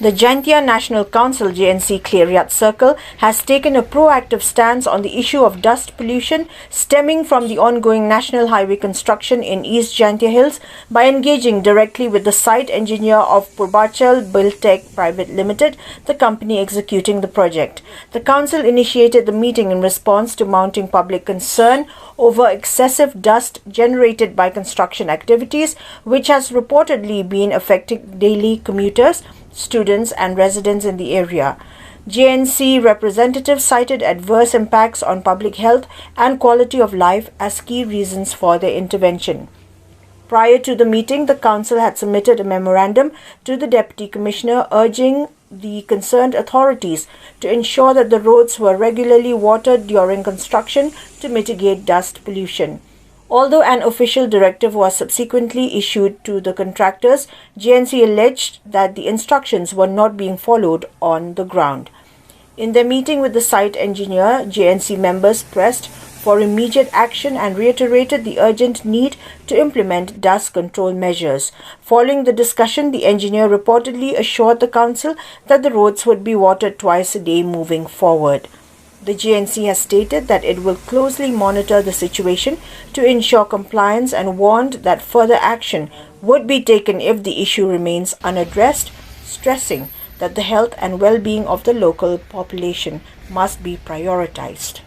The Jaiñtia National Council JNC Clearyat Circle has taken a proactive stance on the issue of dust pollution stemming from the ongoing national highway construction in East Jaiñtia Hills by engaging directly with the site engineer of Purbachal Buildtech Private Limited, the company executing the project. The council initiated the meeting in response to mounting public concern over excessive dust generated by construction activities, which has reportedly been affecting daily commuters, students and residents in the area. JNC representatives cited adverse impacts on public health and quality of life as key reasons for their intervention. Prior to the meeting, the council had submitted a memorandum to the Deputy Commissioner urging the concerned authorities to ensure that the roads were regularly watered during construction to mitigate dust pollution. Although an official directive was subsequently issued to the contractors, JNC alleged that the instructions were not being followed on the ground. In their meeting with the site engineer, JNC members pressed for immediate action and reiterated the urgent need to implement dust control measures. Following the discussion, the engineer reportedly assured the council that the roads would be watered twice a day moving forward. The JNC has stated that it will closely monitor the situation to ensure compliance and warned that further action would be taken if the issue remains unaddressed, stressing that the health and well-being of the local population must be prioritized.